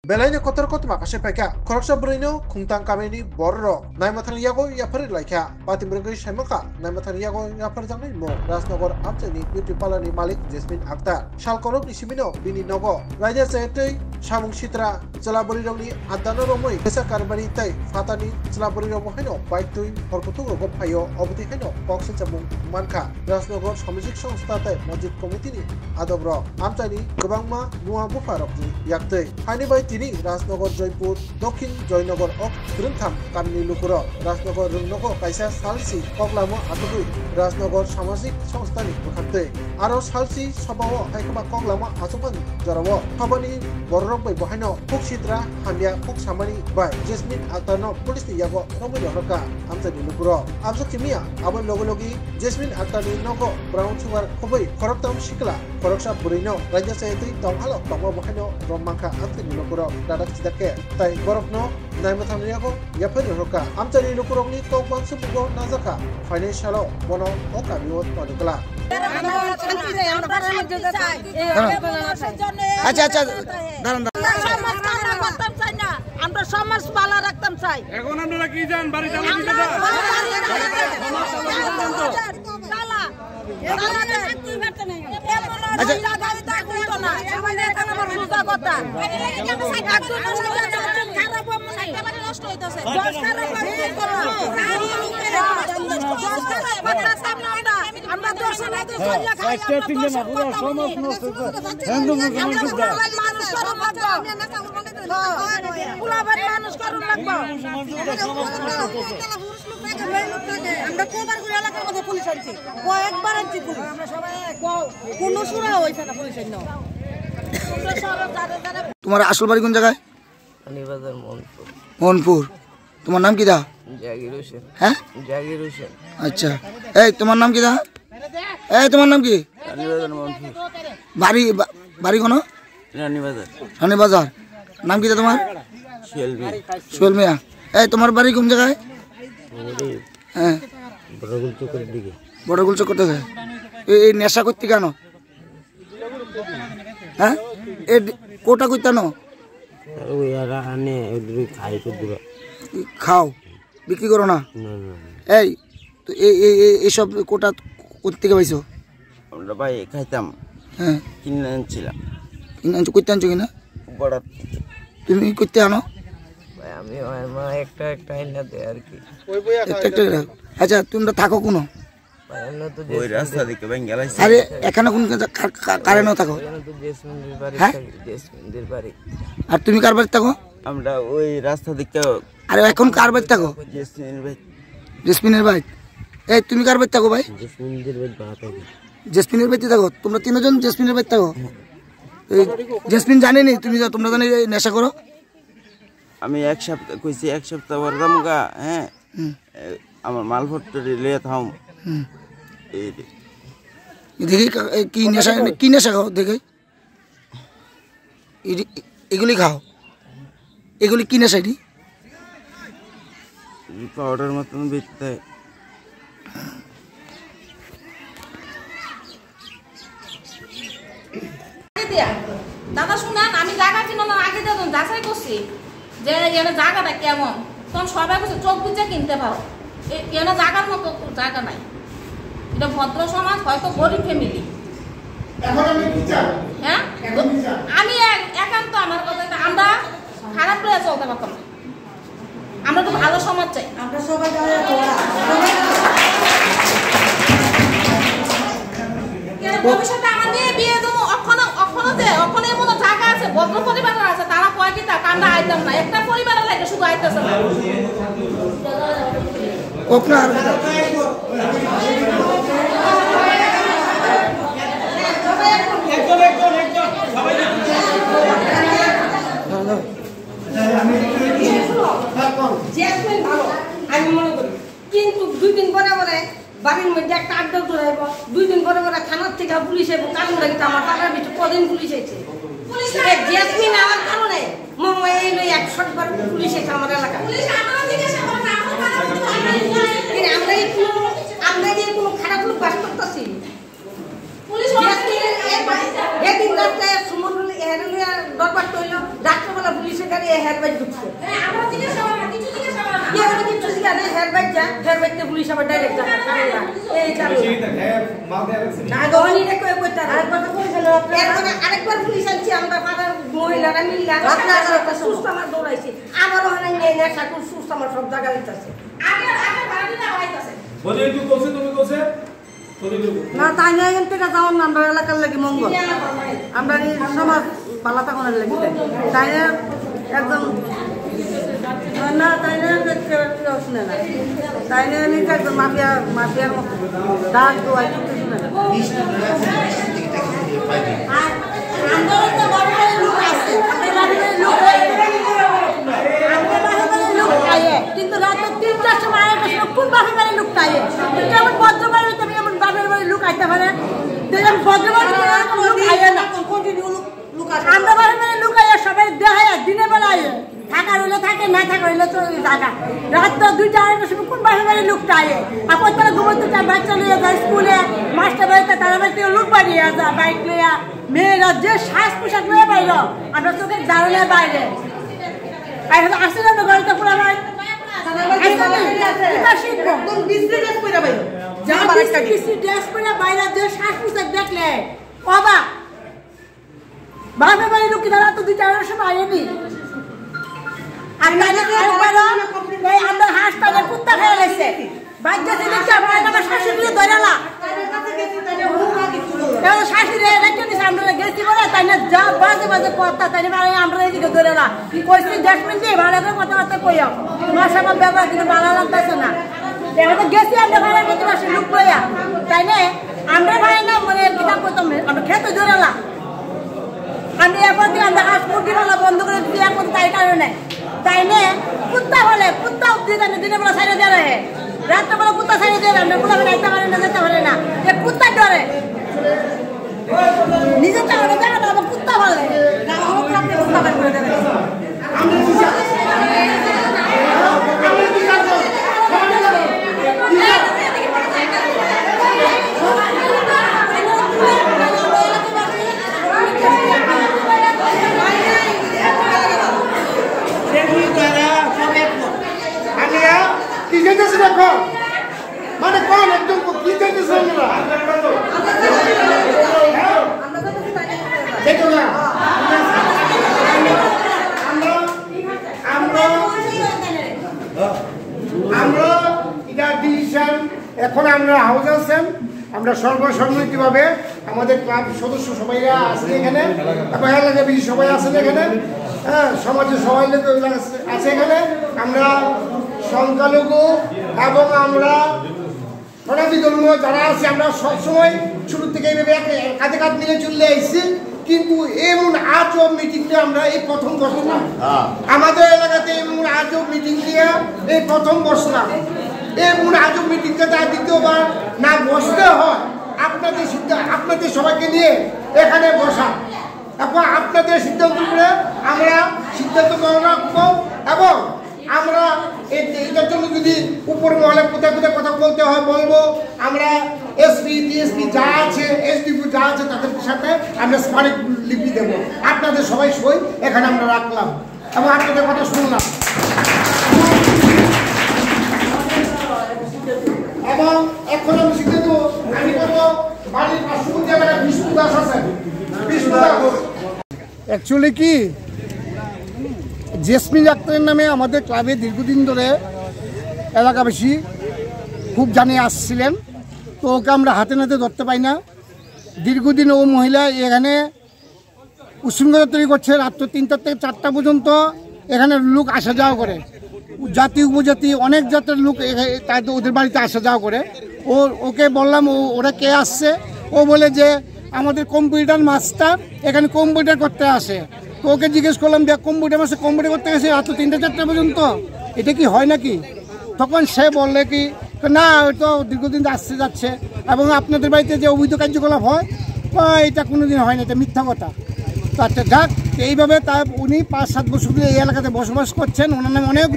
Belanya kotor kot makasih peka. Koroksa berino kungtang kameni borro. Nai matan yago ya peri laikya. Pati berengkai semaka. Nai matan yago ya peri jangan mo. Rasnogor abjani beauty parlor ni Malik Jasmine Akhtar. Shal korok ni simino bini nogo. Raja Sayatei Shamung Citra Celaburi rongni adano romoi. Desa karbari tai fatani celaburi romo heno. Baik tui horkutung rogo payo obti heno. Pokse cabung manka. Rasnogor Samajik Songsta tai Masjid Komiti ni adobro. Amtani kebangma nuwa bufarok ni yaktei. Hani bai তিনি রাজনগর জয়পুর দক্ষিণ জয়নগর অক গ্রন্থাম কামনি লুকুর রাজনগর রংনগর কাইসা সালসি কগলামো আতগুই রাজনগর সামাজিক সংস্থানি বুখাতে আরো সালসি সবাও হাইকমা কগলামো আচমান জরাবো খাবানি বড়রক by বহাইনো ফুক সিদ্রা হামিয়া ফুক সামানি by jasmine আক্তারনো police নি ইয়াগো রমই রকা Amjani লুকুর আমজো কিমিয়া আবন লগলগি jasmine আক্তারনি নগো brown sugar খবই খরকতাম শিকলা খরকসা বুরিনো রাজ্য সাইতই তংহালো তংবা বহাইনো রমমাখা Amjani লুকুর dadak sidake tai borokno naimatham riago yapari roka amchani lukurokni tokbang subugo nazaka financial bono oka biot padukla আচ্ছা আচ্ছা দাঁড়ান আমরা সমাজ ভালো রাখতাম চাই এখন আপনারা কি জান বাড়ি চালা দিতে তোমার আসল বাড়ি কোন জায়গায়? মোহনপুর। তোমার নাম কি দা? জাগির হোসেন। হ্যাঁ, জাগির হোসেন। আচ্ছা, এই তোমার নাম কি দা? এই তোমার নাম কি? রানীবাজার মোহনপুর। বাড়ি বাড়ি কোন? রানীবাজার। রানীবাজার। নাম কি দা তোমার? সোহেল মিয়া। সোহেল মিয়া। এই তোমার বাড়ি কোন জায়গায়? হ্যাঁ, বড়গুল চকের দিকে। বড়গুল চক থেকে। এই নেশা করতে কেন? হ্যাঁ, এই কোটা করতে ন? ওই আর আনে ওই খাই তো দূর। খাও, বিক্রি করো না? না না। এই তো এইসব কোটা করতে থেকে পাইছো? আমরা ভাই খাইতাম। হ্যাঁ, কিনে আনছিলাম। কিনে আনছো? করতে আনছো কিনা? বড় তুমি করতে আনো? ভাই আমি মা একটা একটা আইনা দেয় আর কি। একটা। আচ্ছা, তোমরা থাকো কোনো? ভাই আমরা তো ওই রাস্তা দিকে বেঙ্গালাইছি। আরে এখানে কোন কারেন্টও থাকো? এখানে তো জেসমিনের বাড়ি থাকে, জেসমিনের বাড়ি। আর তুমি কার বাড়ি থাকো? আমরা ওই রাস্তা দিকে। আরে এখন কার বাড়ি থাকো? জেসমিনের বাড়ি। জেসমিনের বাড়ি। এই তুমি কার বাড়ি থাকো ভাই? জেসমিনের বাড়ি ভাড়া থাকে। জেসমিনের বাড়িতে থাকো? তোমরা তিনজন জেসমিনের বাড়ি থাকো? এই জেসমিন জানেনি তুমি তোমরা জানি নেশা করো? আমি এক সপ্তাহ কইছি, এক সপ্তাহ পর দামগা। হ্যাঁ, আমার মালপত্র লিয়ে থাম। দেখি কি নেশা খাও দেখে। এগুলি খাও? এগুলি কি নেশা? এটি পাউডার মতন বেচতে। দাদা শুনেন, আমি জায়গা কিনানোর আগে যখন যাচাই করছি যে এখানে জায়গাটা কেমন, তখন সবাই বলছে চোখ বুঝে কিনতে পারো, এখানে জায়গার মতো জায়গা নাই। এটা ভদ্র সমাজ, হয়তো গরিব ফ্যামিলি। হ্যাঁ, আমি একান্ত আমার কথা, আমরা খারাপ করে চলতে পারতাম না। আমরা তো ভালো সমাজ চাই। আমরা সবাই ভবিষ্যতে আমাদের বিয়ে দেবো অক্ষণ এমন জায়গা আছে, ভদ্র পরিবার আছে, তারা কয় কি টাকা আমরা আইতাম না। একটা পরিবারের লাগে শুধু আইতেছে না। আমি মনে করি, কিন্তু 2 দিন পরে পরে বাড়ির মধ্যে একটা আড্ডা ধরাইব, 2 দিন পরে পরে থানার থেকে পুলিশ আইব। কারণ কিন্তু আমার টাকার ভিতরে কদিন পুলিশ আইছে। জেসমিন আমার কারণে এই 100 বার পুলিশ এসে আমার এলাকা। আমরা কি কোনো খারাপ লোক বাস করতেছি? দরবার তৈল রাত্রেবেলা পুলিশ হেয়ারবাইট ঢুকছে কিছু জিজ্ঞাসা হেয়ারবাইট যা হেয়ারবাইটে পুলিশ আবার ডাইরেক্ট যায় এই চালু না গহনি রে কই কইতা আরেকবার পুলিশ আনছি আমরা পাড়ার মহিলারা মিললা সুস্থ আমার দৌড়াইছি আমার ওখানে নিয়ে নেশা খুব সুস্থ আমার সব জায়গা দিতেছে আগে ভাড়া দিনা হইতাছে বলে তুই কইছে তুমি কইছে না তাই না এখান থেকে যাওয়ার না আমরা এলাকার লাগি মঙ্গল আমরা এই সমাজ পালা তখনের লাগি তাই না একদম না তাই না শুনে না তাই না নিতে একদম মাফিয়ার মতো ডাক দোয়াই কিছু শুনে না কিন্তু রাত 3টার সময় কোন বাপের বাড়ি লোক পাই যেমন ভদ্রবাড়ি তেমন বাপের বাড়ি লোক আইতে পারে তেমন ভদ্রবাড়ি লোক আইয়ে না আমরা বাপের বাড়ি লোক আইয়ে সবাই দেখায় দিনে বেলায় থাকা হইলে থাকে না থাকা হইলে চলে জায়গা রাত 2টা আড়াইটার সময় কোন বাপের বাড়ি লোক পাই এখন তারা ঘুমোতে চায় বাচ্চা নিয়ে যায় স্কুলে মাস্টার বাড়িতে তারা বাড়িতে লোক বাড়িয়ে যায় বাইক লইয়া মেয়েরা যে শ্বাস পোশাক লইয়া বাইর আমরা চোখের দাঁড়ানোর বাইরে আসলে না গড়িতে পুরা নাই দেখলে অবাক বাপের বাড়ি লোক তারা তো 2-4 সময় আইনি আমরা হাসপাতালে কুত্তা খেয়ে গেছে বাচ্চা ছেলেকে আমার শাশুড়ি ধরালা শাশুড়ি রেখে দিছে আমরা গেছি বলে তাই না যা বাজে বাজে কথা তাই না আমরা এদিকে ধরালা কইছি 10 মিনিট দিয়ে ভালো করে কথাবার্তা কইয়া তোমার সব ব্যবহার কিন্তু ভালো লাগতেছে না এখন গেছি আমরা ভালো করতে পারছি লোক লইয়া তাই না আমরা ভাই না মানে কিতাব করতাম আমরা খেতে ধরালা আমি এখন দিয়ে আমরা হাঁস মুরগি ভালো বন্ধ করে দিয়ে এখন তাই কারণে তাই না কুত্তা হলে কুত্তা অব্দি দিনে বেলা সাইডে দিয়ে রাখে রাত্রে বেলা কুত্তা সাইডে দিয়ে আমরা কুলা যাইতে পারে না যেতে পারে না যে কুত্তা ডরে নিজে চাওয়া দেখা না আমার কুত্তা ভালো না আমার কুত্তা বের করে দেবে মানে কোন একদম কি চাইতেছে আমরা এটা ডিসিশন এখন আমরা হাউস আছেন আমরা সর্বসম্মতিভাবে আমাদের ক্লাব সদস্য সবাই আছে এখানে এবং এলাকা বেশি সবাই আছেন এখানে হ্যাঁ সমাজের সবাই লোক আছে এখানে আমরা সংখ্যালঘু এবং আমরা সনাতনী ধর্ম যারা আছে আমরা সবসময় শুরু থেকে এইভাবে কাঁধে কাঁধ মিলে চলে আসছি কিন্তু এমন আজব মিটিংটা আমরা এই প্রথম বসলাম আমাদের এলাকাতে এমন আজব মিটিং দিয়ে এই প্রথম বসলাম এমন আজব মিটিংটাতে দ্বিতীয়বার না বসতে হয় আপনাদের সবাইকে নিয়ে এখানে বসা এখন আপনাদের সিদ্ধান্ত করে আমরা সিদ্ধান্ত গ্রহণ রাখবো এবং আমরা এটার জন্য যদি উপর মহলে কোথায় কোথায় কথা বলতে হয় বলবো আমরা এসপি ডিএসপি যা আছে এসডিপি যা আছে তাদের সাথে আমরা স্মারক লিপি দেবো আপনাদের সবাই সই এখানে আমরা রাখলাম এবং আপনাদের কথা শুনলাম এবং এখন আমি সিদ্ধান্ত আমি বলবো বাড়ির পার্শ্ববর্তী এলাকায় বিষ্ণু দাস আছে বিষ্ণু দাস অ্যাকচুয়ালি কি জেসমিন আক্তারের নামে আমাদের ক্লাবে দীর্ঘদিন ধরে এলাকাবাসী খুব জানিয়ে আসছিলেন তো ওকে আমরা হাতে নাতে ধরতে পাই না দীর্ঘদিন ও মহিলা এখানে উশৃঙ্খলা তৈরি করছে রাত্র 3টা থেকে 4টা পর্যন্ত এখানে লোক আসা যাওয়া করে জাতি উপজাতি অনেক জাতের লোক তাদের ওদের বাড়িতে আসা যাওয়া করে ওকে বললাম ওরা কে আসছে ও বলে যে আমাদের কম্পিউটার মাস্টার এখানে কম্পিউটার করতে আসে তো ওকে জিজ্ঞেস করলাম যে কম্পিউটার মাস্টার কম্পিউটার করতে গেছে রাত 3টা 4টা পর্যন্ত এটা কি হয় নাকি তখন সে বললে কি না ওই তো দীর্ঘদিন আসছে যাচ্ছে এবং আপনাদের বাড়িতে যে অবৈধ কার্যকলাপ হয় এটা কোনোদিন হয় না এটা মিথ্যা কথা তো আচ্ছা যাক এইভাবে তা উনি 5-7 বছর ধরে এই এলাকাতে বসবাস করছেন ওনার নামে অনেক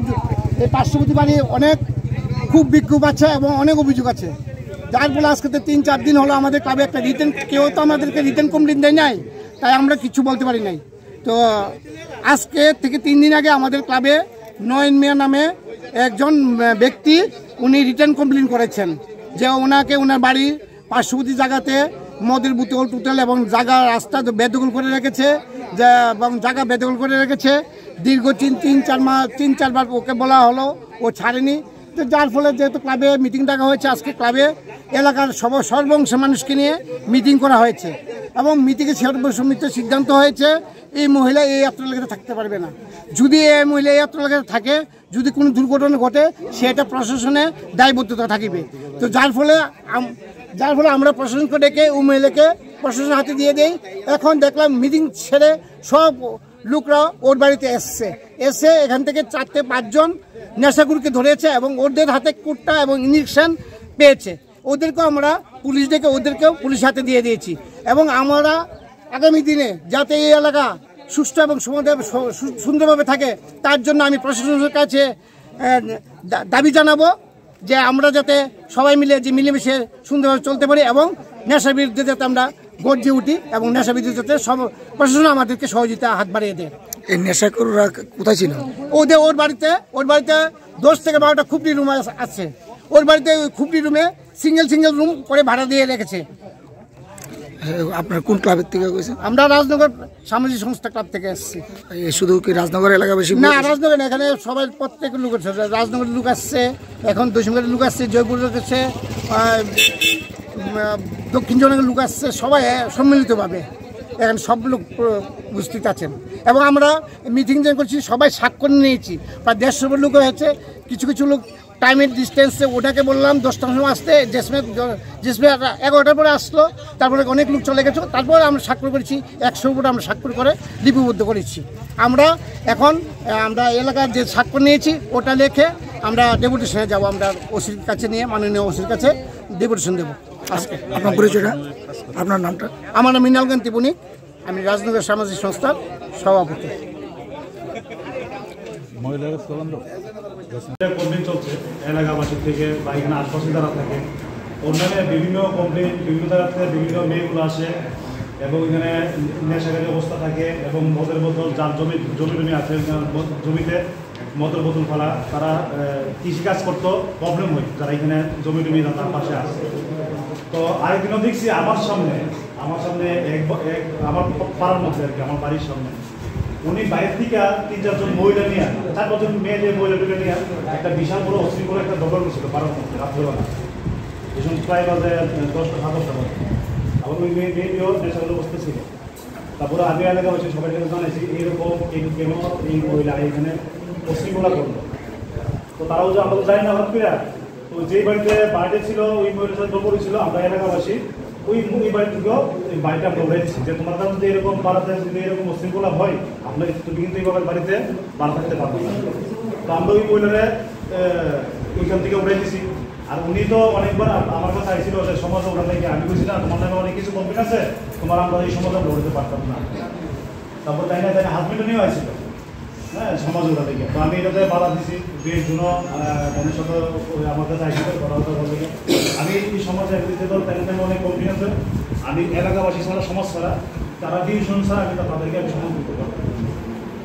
এই পার্শ্ববর্তী বাড়ি অনেক খুব বিক্ষোভ আছে এবং অনেক অভিযোগ আছে যার ফলে আজকে 3-4 দিন হলো আমাদের ক্লাবে একটা রিটেন কেউ তো আমাদেরকে রিটেন কমপ্লেন দেয় নাই তাই আমরা কিছু বলতে পারি নাই তো আজকে থেকে 3 দিন আগে আমাদের ক্লাবে নয়ন মিয়া নামে একজন ব্যক্তি উনি রিটার্ন কমপ্লেন করেছেন যে ওনাকে ওনার বাড়ির পার্শ্ববর্তী জায়গাতে মদের বোতল টুটেল এবং জায়গা রাস্তা বেদখল করে রেখেছে এবং জায়গা বেদখল করে রেখেছে দীর্ঘ 3-4 বার ওকে বলা হলো, ও ছাড়েনি। তো যার ফলে যেহেতু ক্লাবে মিটিং ডাকা হয়েছে, আজকে ক্লাবে এলাকার সর্বংশ মানুষকে নিয়ে মিটিং করা হয়েছে এবং মিটিংয়ে সর্বসম্মত সিদ্ধান্ত হয়েছে এই মহিলা এই যাত্রা এলাকাতে থাকতে পারবে না। যদি এই মহিলা এই যাত্রা এলাকাতে থাকে, যদি কোনো দুর্ঘটনা ঘটে, সেটা প্রশাসনে দায়বদ্ধতা থাকিবে। তো যার ফলে আমরা প্রশাসনকে ডেকে ওই মহিলাকে প্রশাসনের হাতে দিয়ে দেই। এখন দেখলাম মিটিং ছেড়ে সব লোকরা ওর বাড়িতে এসে এখান থেকে 4-5 জন নেশাখোরকে ধরেছে এবং ওদের হাতে কুট্টা এবং ইঞ্জেকশন পেয়েছে। ওদেরকেও আমরা পুলিশ ডেকে ওদেরকেও পুলিশ হাতে দিয়ে দিয়েছি এবং আমরা আগামী দিনে যাতে এই এলাকা সুস্থ এবং সুন্দরভাবে থাকে তার জন্য আমি প্রশাসনের কাছে দাবি জানাবো যে আমরা যাতে সবাই মিলে যে মিলেমিশে সুন্দরভাবে চলতে পারি এবং নেশার বিরুদ্ধে যাতে আমরা গর্জে উঠি এবং নেশার বিরুদ্ধে যাতে প্রশাসন আমাদেরকে সহযোগিতা হাত বাড়িয়ে দেয়। এই নেশাখোররা কোথায় ছিল? ওর বাড়িতে 10 থেকে 12টা খুপড়ি রুম আছে। ওর বাড়িতে ওই খুপড়ি রুমে সিঙ্গেল রুম করে ভাড়া দিয়ে রেখেছে। আপনার কোন ক্লাবের থেকে গেছে? আমরা রাজনগর সামাজিক সংস্থা ক্লাব থেকে এসেছি। শুধু কি রাজনগর এলাকাবাসী? না, রাজনগর না, এখানে সবাই প্রত্যেক লোক আছে। রাজনগরের লোক আসছে, এখন দশমগড়ের লোক আসছে, জয়পুর লোক আসছে, দক্ষিণ জনের লোক আসছে, সবাই সম্মিলিতভাবে এখানে সব লোক উপস্থিত আছেন এবং আমরা মিটিং যে করছি সবাই স্বাক্ষর নিয়েছি। প্রায় 150 লোক হয়েছে। কিছু লোক টাইমের ডিস্টেন্সে ওটাকে বললাম 10টার সময় আসতে, জেসমে 11টার পরে আসলো, তারপরে অনেক লোক চলে গেছে। তারপরে আমরা স্বাক্ষর করেছি 100 উপরে আমরা স্বাক্ষর করে লিপিবদ্ধ করেছি। আমরা এলাকার যে স্বাক্ষর নিয়েছি ওটা লিখে আমরা ডেপুটেশনে যাবো। আমরা ওসির কাছে নিয়ে মাননীয় ওসির কাছে ডেপুটেশন দেবো আজকে। আপনার পরিচয়টা, আপনার নামটা? আমার নাম মৃণালকান্তি বণিক, আমি রাজনগর সামাজিক সংস্থার সভাপতি। কমপ্লেন চলছে এলাকাবাসী থেকে বা এখানে আশপাশে যারা থাকে, অন্যান্য বিভিন্ন কমপ্লেন বিভিন্ন জায়গা থেকে বিভিন্ন মেয়েগুলো আসে এবং এখানে নেশাকারী অবস্থা থাকে এবং মদের বোতল, যার জমি আছে জমিতে মদের বোতল ফেলা, তারা কৃষিকাজ করতো, প্রবলেম হয় যারা এখানে জমি তার পাশে আসে। তো আরেকদিনও দেখছি আমার সামনে আমার পাড়ার মধ্যে আর কি, আমার বাড়ির সামনে উনি বাইরের থেকে 3-4 জন মহিলা নিয়ে 4-5 জন মেয়ে যে মহিলাগুলো নিয়ে একটা বিশাল বড় অস্ত্রী করে একটা দখল করছিল পাড়ার মধ্যে রাত্রেবেলা, ভীষণ প্রায় বাজে 10টা-7টা বাজে। আবার ওই মেয়েটিও নেশাগুলো বসতে ছিল। তারপরে আমি এলাকা বসে সবাই জানাইছি এইরকম কেন এই মহিলা এখানে অস্ত্রীগুলা করলো। তো তারাও যে আমরা জানি না হতপিরা, তো যেই বাড়িতে ছিল ওই মহিলার সাথে দখল ছিল, আমরা এলাকাবাসী ওই বাড়ি থেকেও এই বাড়িটা আমরা উড়ে দিচ্ছি যে তোমার কাছে যদি এরকম পাড়াতে যদি এরকম অশৃঙ্খলা হয়, তুমি কিন্তু এইভাবে বাড়িতে ভাড়া থাকতে পারবে না। তো আমরা ওই মহিলারে ওইখান থেকে উড়ে দিচ্ছি। আর উনি তো অনেকবার আমার কাছে আইছিল যে সমাজে ওঠার লাগে, আমি বলছি না তোমার নামে অনেক কিছু কমপ্লেন আছে, তোমার আমরা এই সমাজে আমরা উঠতে পারতাম না। তারপর তাই না হাজবেন্ডও নিয়েও আসছিল, হ্যাঁ, সমাজে ওঠার থেকে। তো আমি এটাতে বাধা দিচ্ছি, বিয়ের জন্য বোনের সাথে আমার কাছে আইছিল কথা বলতে। আমি এই সমাজে তাই অনেক কমপ্লেন আছে, আমি এলাকাবাসী ছাড়া সমাজ ছাড়া তারা ডিভিশন ছাড়া আমি তাদেরকে আমি সমাজ করতে পারবো।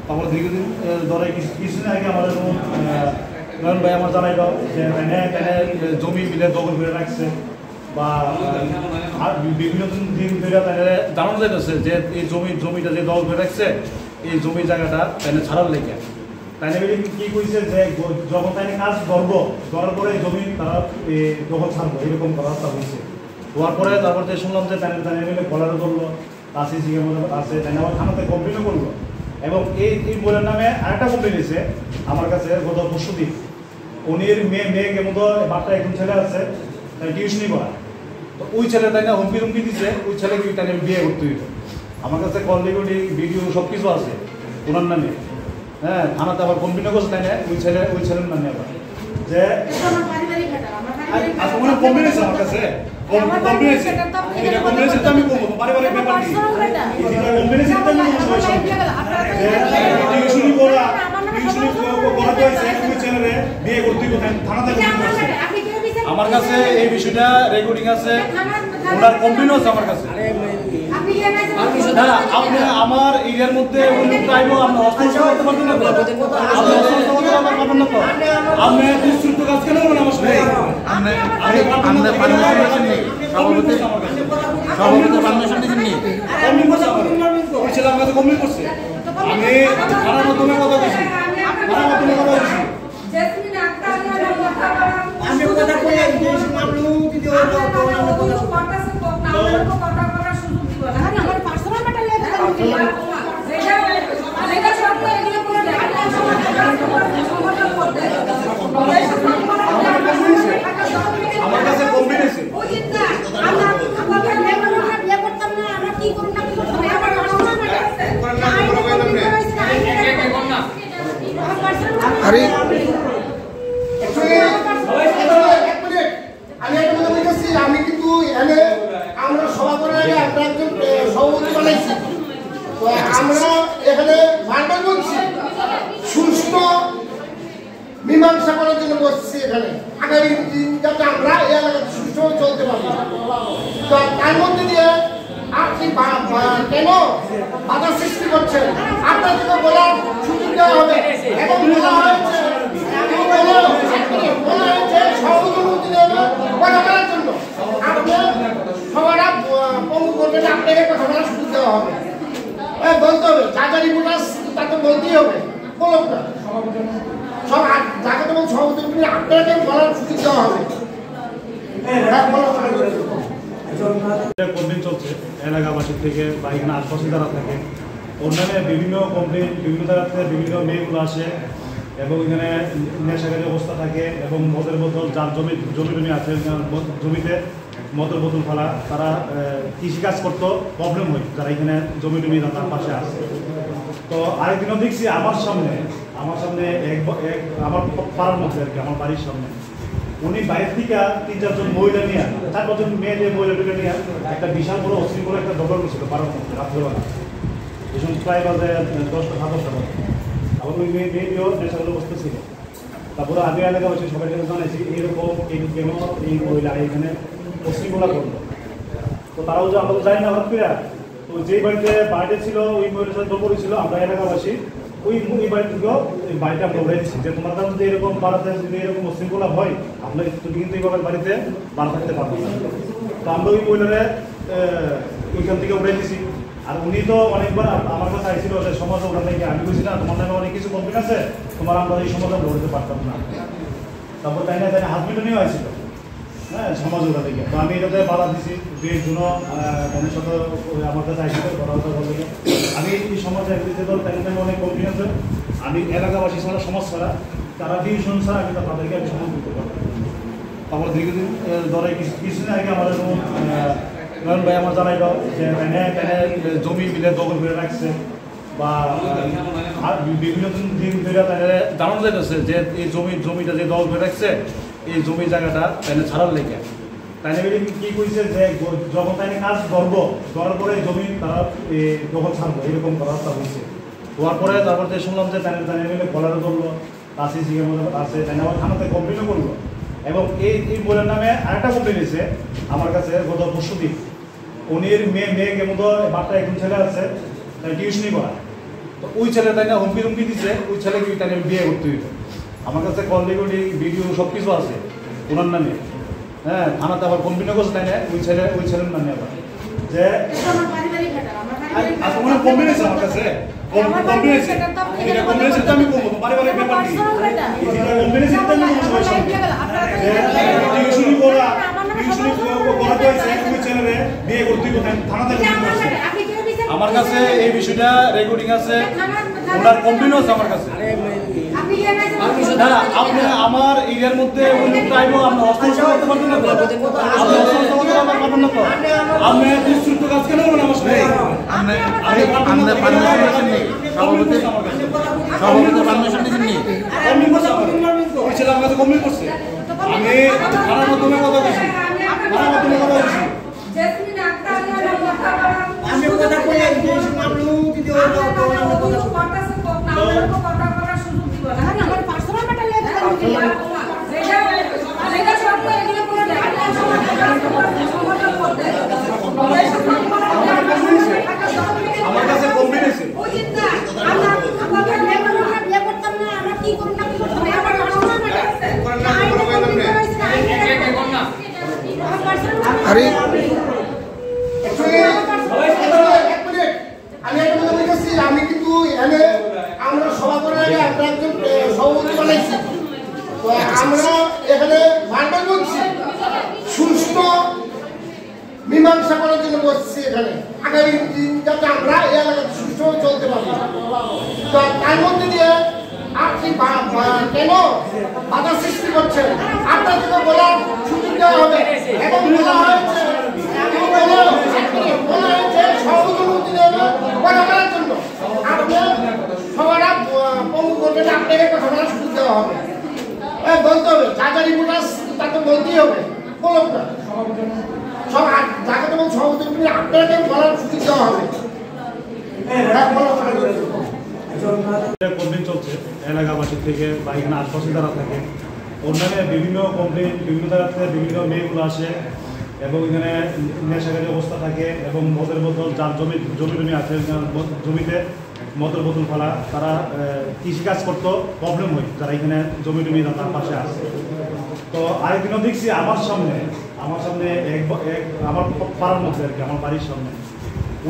তারপর দীর্ঘদিন ধরে কিছুদিন আগে আমাদের নয়ন ভাই আমার জানাইল যে জমি মিলে দখল করে রাখছে বা বিভিন্ন দিন ধরে জানানো যাইতেছে যে এই জমিটা যে দখল করে রাখছে এই জমি জায়গাটা তাই ছাড়ার লেগে। তাই কি কইছে যে যখন তাই কাজ করার পরে জমি তারা দখল ছাড়বো এরকম কথা হয়েছে। হওয়ার পরে তারপর যে শুনলাম যে তাই মিলে কলারও করলো, আছে আছে তাই আবার থানাতে কমপ্লেনও করলো। এবং এই বইয়ের নামে আরেকটা কমপ্লেন এসেছে আমার কাছে গত পরশুদিন। উনির মেয়েকে মতো বাচ্চা একজন ছেলে আছে তাই টিউশনি করা, তো ওই ছেলে তাই না হুমকি দিচ্ছে, ওই ছেলেকে তাই বিয়ে করতে হইত। আমার কাছে কল রেকর্ডিং ভিডিও সব কিছু আছে ওনার নামে, হ্যাঁ। থানাতে আবার কমপ্লেন করছে তাই না ওই ছেলের নামে আবার যে কমপ্লেন আমার কাছে আমি বলবো পারিবারিক ব্যাপার বিয়ে করতে থানাতে। আমার কাছে এই বিষয়টা রেকর্ডিং আছে, ওনার কমপ্লেন আছে আমার কাছে। না আপনি আমার এরিয়ার মধ্যে ওই লোকটা আইবো আমরা হস্তান্তর করতে পারবেন না আপনি হস্তান্তর করতে পারবেন না তো আপনি দুশ্চিন্ত কাজ কেন বলেন আমার সাথে আমরা পারমিশন নেই সভাপতি পারমিশন দিচ্ছেন নি কমপ্লেন করছে ওই ছেলে আমার কাছে কমপ্লেন করছে আমি থানার মাধ্যমে কথা বলছি থানার মাধ্যমে কথা বলছি আমি কথা কই যে মামলু যদি ওর কথা করার সুযোগ দিব না আমার পার্সোনাল ম্যাটার লেখা যেটা সব এগুলো করে আমার কাছে কমপ্লেন আছে ওই চিন্তা আমরা বিয়ে করতাম না আমরা কি করব না কি করব আমার পার্সোনাল ম্যাটার আরে আমি কিন্তু এনে আমরা সভা করার আগে আমরা একজন সভাপতি বানাইছি তো আমরা এখানে মানবে বলছি সুষ্ঠু মীমাংসা করার জন্য বসছি এখানে আগামী দিন যাতে আমরা এই এলাকাতে সুষ্ঠুভাবে চলতে পারি তো তার মধ্যে দিয়ে আপনি কেন বাধা সৃষ্টি করছেন আপনাদেরকে বলার সুযোগ দেওয়া হবে এবং বলা হয়েছে সহযোগী দেবে কথা বলার জন্য আপনি সবার পঙ্গু করবেন আপনাকে কথা বলার সুযোগ দেওয়া হবে বলতে হবে যা যা রিপোর্ট আসছে তাকে বলতেই হবে বলুন না সব যাকে তো বল সভাপতি আপনাকে বলার সুযোগ দেওয়া হবে কমপ্লেন চলছে এলাকাবাসীর থেকে বা এখানে আশপাশে যারা থাকে অন্যান্য বিভিন্ন কমপ্লেন বিভিন্ন জায়গাতে বিভিন্ন মেয়েগুলো আসে এবং এখানে নেশাকারী অবস্থা থাকে এবং মদের বোতল যার জমি আছে জমিতে মদের বোতল ফেলা তারা কৃষিকাজ করতো প্রবলেম হয় যারা এখানে জমি তার পাশে আসে তো আরেকদিনও দেখছি আমার সামনে আমার পাড়ার মধ্যে আর কি আমার বাড়ির সামনে উনি বাইরের থেকে 3-4 জন মহিলা নিয়ে 4-5 জন মেয়ে যে মহিলাটাকে নিয়ে একটা বিশাল বড় অস্থির করে একটা দখল করছিল পাড়ার মধ্যে রাত্রেবেলা এই সময় প্রায় বাজে 10টা 7টা বাজে আবার ওই মেয়েটিও নেশাগুলো বসতেছিল তারপরে আমি এলাকাবাসী সবাই কাছে জানাইছি এইরকম কেন এই মহিলা এখানে অস্থিরগুলা করলো তো তারাও যে আমরা তো জানি না হঠাৎ করে তো যেই বাড়িতে বাড়িতে ছিল ওই মহিলার সাথে দখল ছিল আমরা এলাকাবাসী ওই বাড়ি থেকেও এই বাড়িটা আমরা উড়ে দিচ্ছি যে তোমার কাছে যদি এরকম বাড়াতে যদি এরকম অশৃঙ্খলা হয় আপনার তুমি কিন্তু এইভাবে বাড়িতে বাড়া থাকতে পারবো না তো আমরা ওই মহিলারে ওইখান থেকে উড়ে দিচ্ছি আর উনি তো অনেকবার আমার কাছে আইছিল যে সমাজ ওখান থেকে আমি বলছি না তোমার নামে অনেক কিছু কমপ্লেন আছে তোমার আমরা এই সমাজ আমরা উঠতে পারতাম না তারপর তাই না হাজবেন্ডও নিয়েও আসছিল হ্যাঁ সমাজ ওখান থেকে তো আমি এটাতে বাধা দিচ্ছি যে জন্য তাদের সাথে আমার কাছে আইছিল কথা বলতে আমি এই সমাজে তাই অনেক কমপ্লেন আছে আমি এলাকাবাসী ছাড়া সমাজ ছাড়া তারা ডিভিশন ছাড়া আমি তাদেরকে আমি সমাজ করতে পারবো তারপর দীর্ঘদিন ধরে কিছুদিন আগে আমাদের নয়ন ভাই আমার জানাই দাও যে জমি মিলে দখল করে রাখছে বা বিভিন্ন দিন ধরে তাদের জানানো যাইতেছে যে এই জমিটা যে দখল করে রাখছে এই জমি জায়গাটা তাই ছাড়ার লেগে তাই কি কইছে যে যখন তাই কাজ ধরার পরে জমি তারা দখল ছাড়বো এরকম করার তা হয়েছে হওয়ার পরে তারপর যে শুনলাম যে তাই মিলে কলারও ধরলো কাশি সিংহের মধ্যে আছে তাই আবার থানাতে কমপ্লেনও করলো এবং এই বইয়ের নামে আরেকটা কমপ্লেন এসেছে আমার কাছে গত পরশুদিন উনির মেয়েকে মতো বাচ্চা একজন ছেলে আছে তাই টিউশনি করা তো ওই ছেলে তাই না হুমকি দিচ্ছে ওই ছেলেকে তাই বিয়ে করতে হইতো আমার কাছে কল রেকর্ডিং ভিডিও সব কিছু আছে ওনার নামে হ্যাঁ থানাতে আবার কমপ্লেন করছে তাই না ওই ছেলের নামে আবার যে ওনার কমপ্লেন আছে আমার কাছে আমি বলবো পারিবারিক ব্যাপার আমার কাছে এই বিষয়টা রেকর্ডিং আছে ওনার কমপ্লেন আছে আমার কাছে আপনি আমার এরিয়ার মধ্যে ওই লোকটা আইবো আমরা হস্তান্তর করতে পারবেন না আপনি হস্তান্তর করতে পারবেন না তো আপনি দুশ্চিন্ত কাজ কেন বলেন আমার সাথে আমরা পারমিশন দিচ্ছেন নি সভাপতি পারমিশন দিচ্ছেন নি কমপ্লেন করছে ওই ছেলে আমার কাছে কমপ্লেন করছে আমি থানার মাধ্যমে কথা বলছি আমি কথা কই যে মামলু যদি ওর কথা করার সুযোগ দিব না আমার পার্সোনাল ম্যাটার লেখা যেটা সব এগুলো করে সভা করার আগে আমরা একজন সভাপতি বানাইছি। তো আমরা এখানে বারবার বলছি সুষ্ঠু মীমাংসা করার জন্য বসছি এখানে, আগামী দিন যাতে আমরা এই এলাকাতে সুষ্ঠুভাবে চলতে পারি। তো তার মধ্যে দিয়ে আপনি কেন বাধা সৃষ্টি করছেন? আপনাদেরকে বলার সুযোগ দেওয়া হবে এবং বলা হয়েছে সহযোগী কথা বলার জন্য আপনি সবারা পঙ্গু করবেন, আপনাকে কথা বলার সুযোগ দেওয়া হবে, বলতে হবে যা যা রিপোর্ট আসছে তাকে বলতেই হবে, বলুন না সব যাকে তখন সভাপতি আপনাকে বলার সুযোগ দেওয়া হবে। কমপ্লেন চলছে এলাকাবাসী থেকে বা এখানে আশপাশে যারা থাকে অন্যান্য বিভিন্ন কমপ্লেন বিভিন্ন জায়গা থেকে বিভিন্ন মেয়েগুলো আসে এবং এখানে নেশাকারী অবস্থা থাকে এবং মদের বোতল যার জমি আছে জমিতে মদের বোতল ফেলা, তারা কৃষিকাজ করতে প্রবলেম হয় যারা এখানে জমি তার পাশে আসে। তো আরেকদিনও দেখছি আমার সামনে আমার পাড়ার মধ্যে আর কি, আমার বাড়ির সামনে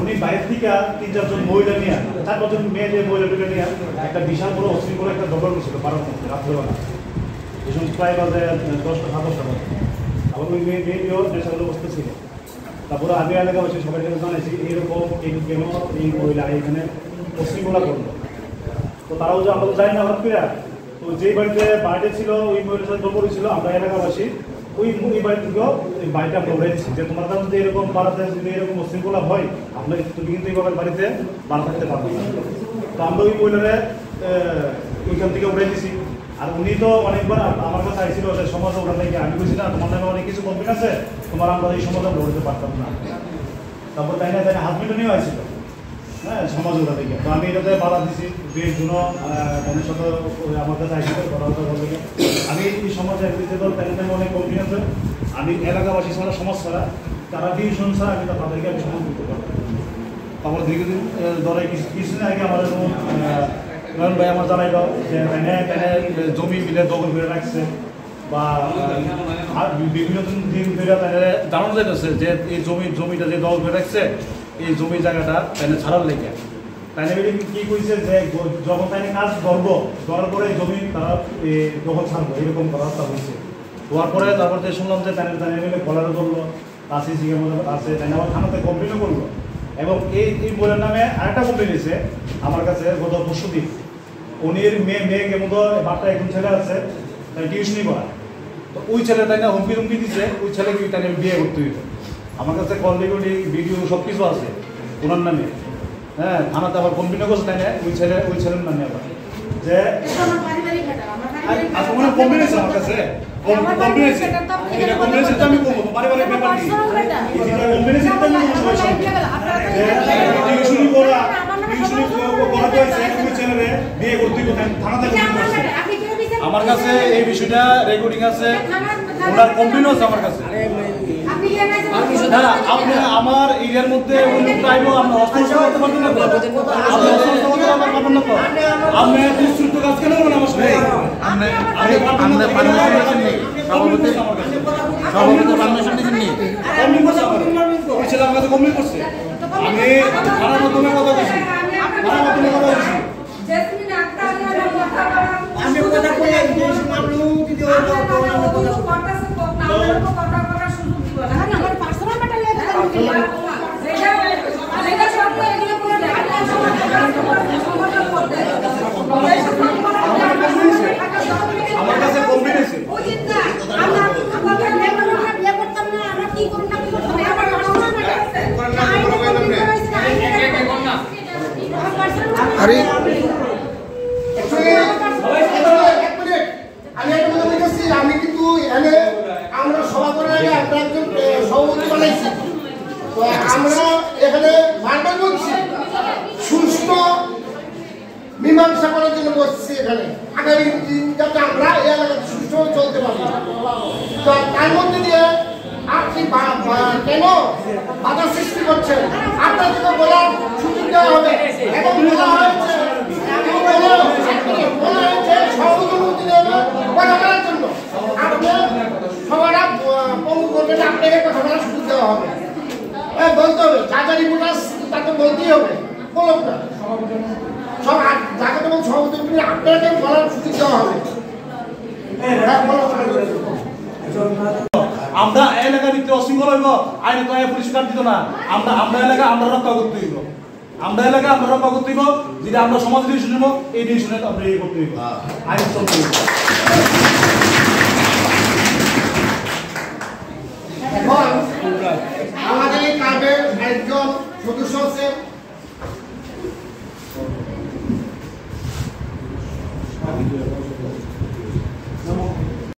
উনি বাইরের থেকে 3-4 জন মহিলা নিয়ে 4-5 জন মেয়ে যে মহিলাটাকে নিয়ে একটা বিশাল বড় অস্ত্রী করে একটা দখল করছিল পাড়ার মধ্যে রাত্রেবেলা, ভীষণ প্রায় বাজে 10টা-7টা বাজে। আবার ওই মেয়েটিও নেশাগুলো বসতে ছিল। তারপরে আমি এলাকাবাসী সবাই জন্য জানাইছি এইরকম কেন এই মহিলা এখানে অস্ত্রীগুলা করলো। তো তারাও যে আমরা জানি না হঠাৎ করে, তো যেই বাড়িতে ছিল ওই মহিলার সাথে দখল ছিল, আমরা এলাকাবাসী ওই বাড়ি থেকেও ওই বাড়িটা আমরা উড়াইছি যে তোমার কাছে যদি এরকম পাড়াতে যদি এরকম অশৃঙ্খলা হয় আপনার তুমি কিন্তু এইভাবে বাড়িতে ভালো থাকতে পারবে না। তো আমরা ওই মহিলারে ওইখান থেকে উড়াই দিছি। আর উনি তো অনেকবার আমার কাছে আইছিল যে সমাজে ওরা থেকে আমি বলছি না তোমার নামে অনেক কিছু কমপ্লেন আছে, তোমার আমরা এই সমাজে আমরা উঠতে পারতাম না। তারপর তাই না হাজবেন্ডও নিয়েও আসছিল হ্যাঁ সমাজ ওরা থেকে। তো আমি এটাতে বাধা দিছি, দুই জন্য তাদের সাথে আমার কাছে আসছিল কথা বলতে। আমি এই সমাজে তাদের অনেক কমপ্লেন আছে, আমি এলাকাবাসী ছাড়া সমাজ ছাড়া তারা ডিভিশন ছাড়া আমি তাদেরকে আমি সমাজ দিতে পারবো। তারপর দীর্ঘদিন ধরে কিছুদিন আগে আমার নয়ন ভাই আমার জানাইল যে জমি মিলে দখল করে রাখছে বা বিভিন্ন দিন ধরে তাদের জানানো যাইতেছে যে এই জমিটা যে দখল করে রাখছে এই জমি জায়গাটা তাই ছাড়ার লেগে তাই কি কইছে যে যখন তাই কাজ ধরার পরে জমি তারা দখল ছাড়বো এরকম কথা হয়েছে। হওয়ার পরে তারপর যে শুনলাম যে তাই মিলে কলারও করলো আছে সিগের মধ্যে আছে তাই আবার থানাতে কমপ্লেনও করলো এবং এই বইয়ের নামে আরেকটা কমপ্লেন এসেছে আমার কাছে গত পরশুদিন। উনির মেয়েকে মতো বাচ্চা একজন ছেলে আছে তাই টিউশনি করা, তো ওই ছেলে তাই না হুমকি দিচ্ছে ওই ছেলেকে তাই বিয়ে করতে হইতো। আমার কাছে কল রেকর্ডিং ভিডিও সব কিছু আছে ওনার নামে, হ্যাঁ থানাতে আবার কমপ্লেনও করছে তাই না ওই ছেলের নামে আবার যে আপনার কমপ্লেন আছে আমার কাছে আমি বলবো পারিবারিক ব্যাপার কি কমপ্লেন আছে টিউশনি করা বিয়ে করতে থানাতে আমার কাছে এই বিষয়টা রেকর্ডিং আছে, ওনার কমপ্লেনও আছে আমার কাছে। আমার এরিয়ার মধ্যে আমরা অস্ত্র করতে পারবেন না, আপনি অস্ত্র পারবেন না তো আপনি দুশ্চিত কাজ কেন করবেন আমার সাথে? সভাপতি পারমিশন দিচ্ছেন ওই ছেলে আমার কাছে কমপ্লেন করছে, আমি থানার মাধ্যমে কথা বলছি আমি কথা বলে মামলু যদি আমার পার্সোনাল ম্যাটার আমার কাছে কমপ্লেন আছে আরে আমি কিন্তু আমরা সভা করার আগে আমরা একজন সভাপতি বানাইছি। তো আমরা এখানে বারবার বলছি সুষ্ঠু মীমাংসা করার জন্য বসছি এখানে, আগামী দিন যাতে আমরা এই এলাকাতে সুষ্ঠুভাবে চলতে পারি। তো তার মধ্যে দিয়ে আপনি কেন বাধা সৃষ্টি করছেন? আপনাদেরকে বলার সুযোগ দেওয়া হবে এবং বলা হয়েছে সহযোগী কথা বলার জন্য আপনি সবারা পঙ্গু করবেন, আপনাকে কথা বলার সুযোগ দেওয়া হবে, বলতে হবে যা যা রিপোর্ট আসছে তাকে বলতেই হবে, বলুন না সব জায়গা এবং সভাপতি আপনাকে বলার সুযোগ দেওয়া হবে। আমরা এলাকার ভিতরে অশৃঙ্খল হইব আইনে তো পুলিশ কার্ড দিত না। আমরা এলাকা আমরা রক্ষা করতে হইব, আমরা এলাকা আমরা রক্ষা করতে হইব। যেটা আমরা সমাজ ডিসিশন নেব এই ডিসিশনে আমরা ইয়ে করতে হইব, আইন চলতে হইব। এখন আমাদের এই ক্লাবের একজন সদস্য আছে